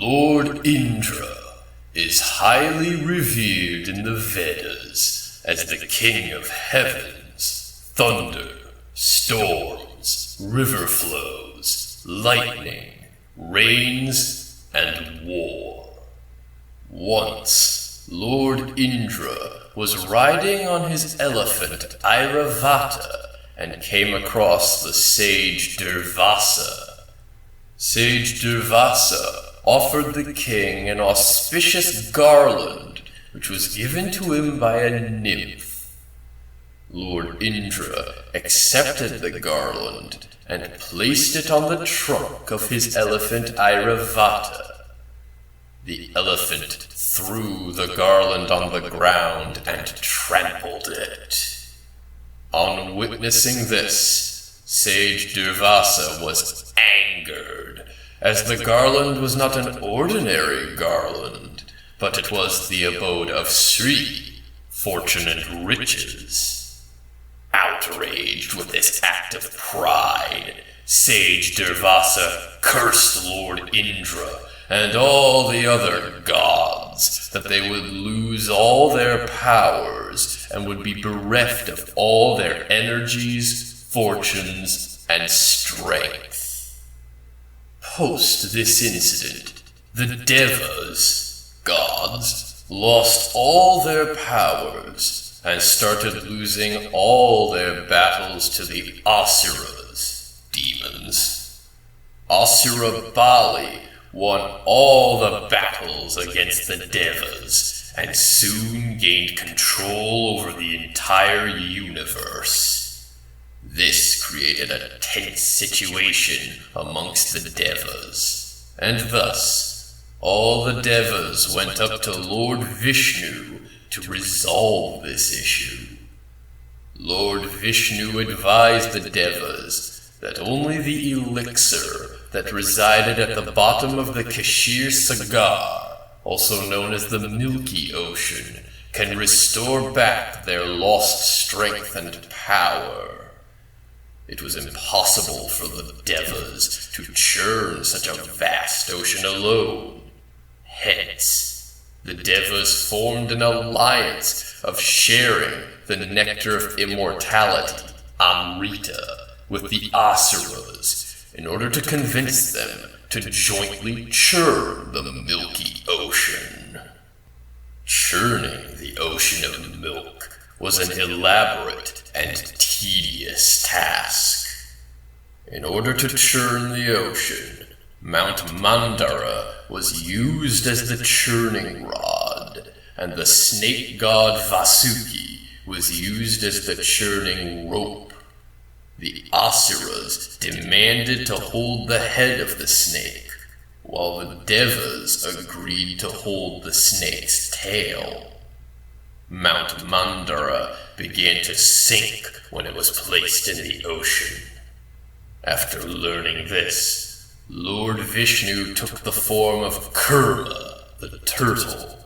Lord Indra is highly revered in the Vedas as the king of heavens, thunder, storms, river flows, lightning, rains, and war. Once, Lord Indra was riding on his elephant Airavata and came across the sage Durvasa. Sage Durvasa offered the king an auspicious garland which was given to him by a nymph. Lord Indra accepted the garland and placed it on the trunk of his elephant Airavata. The elephant threw the garland on the ground and trampled it. On witnessing this, Sage Durvasa was angered, as the garland was not an ordinary garland, but it was the abode of Sri, fortune and riches. Outraged with this act of pride, Sage Durvasa cursed Lord Indra and all the other gods that they would lose all their powers and would be bereft of all their energies, fortunes, and strength. Post this incident, the Devas, gods, lost all their powers and started losing all their battles to the Asuras, demons. Asura Bali won all the battles against the Devas and soon gained control over the entire universe. This created a tense situation amongst the Devas, and thus all the Devas went up to Lord Vishnu to resolve this issue. Lord Vishnu advised the Devas that only the elixir that resided at the bottom of the Kashir Sagar, also known as the Milky Ocean, can restore back their lost strength and power. It was impossible for the Devas to churn such a vast ocean alone. Hence, the Devas formed an alliance of sharing the nectar of immortality, Amrita, with the Asuras, in order to convince them to jointly churn the Milky Ocean. Churning the ocean of milk was an elaborate and tedious task. In order to churn the ocean, Mount Mandara was used as the churning rod, and the snake god Vasuki was used as the churning rope. The Asuras demanded to hold the head of the snake, while the Devas agreed to hold the snake's tail. Mount Mandara began to sink when it was placed in the ocean. After learning this, Lord Vishnu took the form of Kurma, the turtle,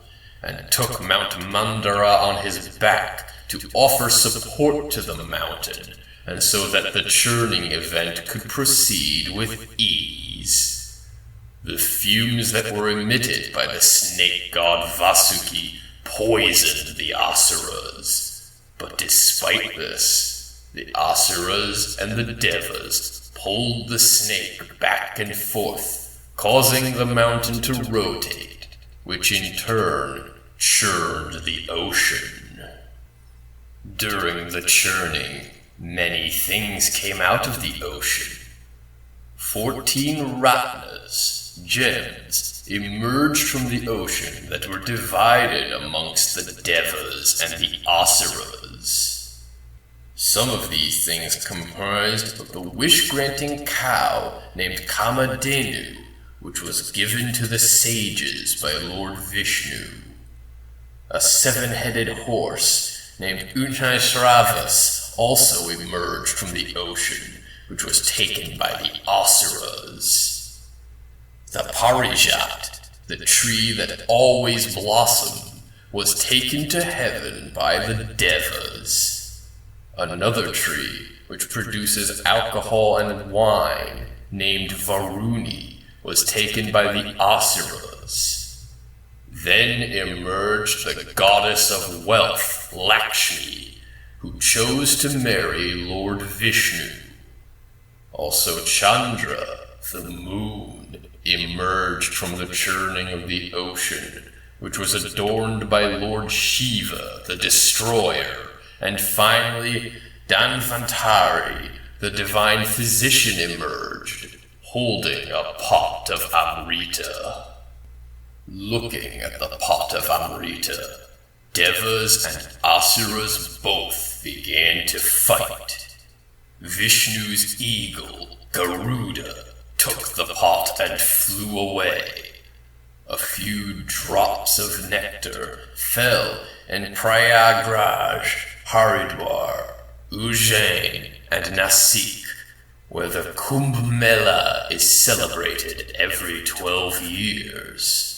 and took Mount Mandara on his back to offer support to the mountain, and so that the churning event could proceed with ease. The fumes that were emitted by the snake god Vasuki poisoned the Asuras, but despite this, the Asuras and the Devas pulled the snake back and forth, causing the mountain to rotate, which in turn churned the ocean. During the churning, many things came out of the ocean. 14 ratnas, gems, emerged from the ocean that were divided amongst the Devas and the Asuras. Some of these things comprised of the wish-granting cow named Kamadhenu, which was given to the sages by Lord Vishnu. A 7-headed horse named Unnashravas also emerged from the ocean, which was taken by the Asuras. The Parijat, the tree that always blossomed, was taken to heaven by the Devas. Another tree, which produces alcohol and wine, named Varuni, was taken by the Asuras. Then emerged the goddess of wealth, Lakshmi, who chose to marry Lord Vishnu. Also Chandra, the moon, emerged from the churning of the ocean, which was adorned by Lord Shiva the Destroyer, and finally Dhanvantari, the divine physician, emerged, holding a pot of Amrita. Looking at the pot of Amrita, Devas and Asuras both began to fight. Vishnu's eagle, Garuda, took the pot and flew away. A few drops of nectar fell in Prayagraj, Haridwar, Ujjain, and Nasik, where the Kumbh Mela is celebrated every 12 years.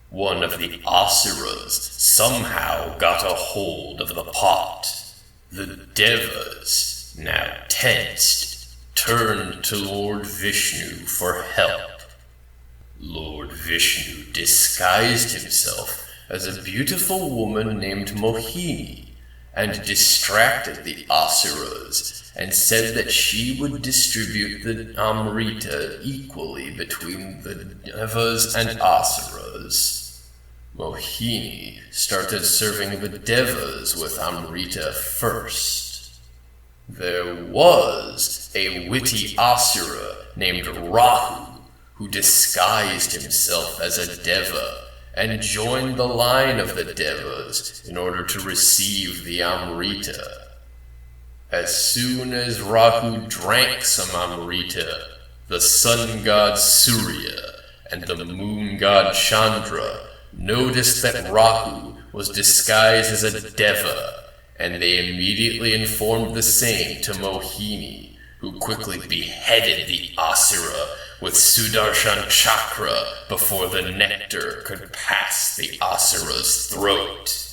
One of the Asuras somehow got a hold of the pot. The Devas, now tensed, turned to Lord Vishnu for help. Lord Vishnu disguised himself as a beautiful woman named Mohini and distracted the Asuras and said that she would distribute the Amrita equally between the Devas and Asuras. Mohini started serving the Devas with Amrita first. There was a witty Asura named Rahu who disguised himself as a Deva and joined the line of the Devas in order to receive the Amrita. As soon as Rahu drank some Amrita, the sun god Surya and the moon god Chandra noticed that Rahu was disguised as a Deva, and they immediately informed the same to Mohini, who quickly beheaded the Asura with Sudarshan Chakra before the nectar could pass the Asura's throat.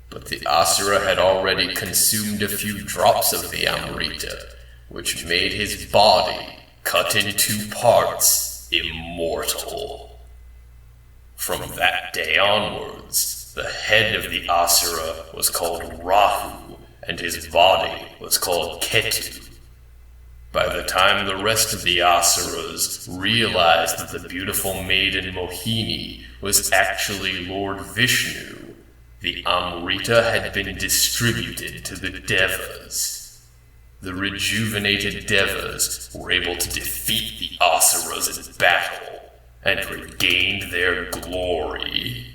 But the Asura had already consumed a few drops of the Amrita, which made his body, cut in 2 parts, immortal. From that day onwards, the head of the Asura was called Rahu, and his body was called Ketu. By the time the rest of the Asuras realized that the beautiful maiden Mohini was actually Lord Vishnu, the Amrita had been distributed to the Devas. The rejuvenated Devas were able to defeat the Asuras in battle and regained their glory.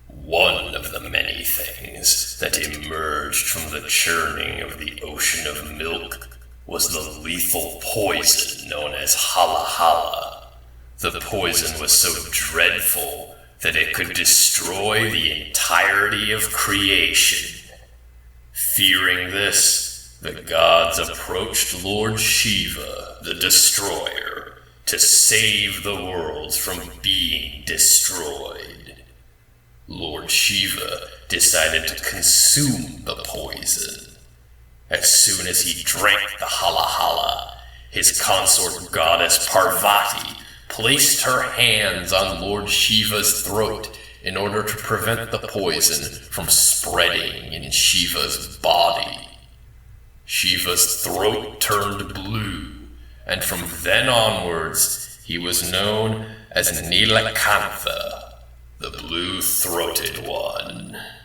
One of the many things that emerged from the churning of the ocean of milk was the lethal poison known as Halahala. The poison was so dreadful that it could destroy the entirety of creation. Fearing this, the gods approached Lord Shiva the Destroyer to save the worlds from being destroyed. Lord Shiva decided to consume the poison. As soon as he drank the Halahala, his consort goddess Parvati placed her hands on Lord Shiva's throat in order to prevent the poison from spreading in Shiva's body. Shiva's throat turned blue, and from then onwards he was known as Nilakantha, the blue-throated one.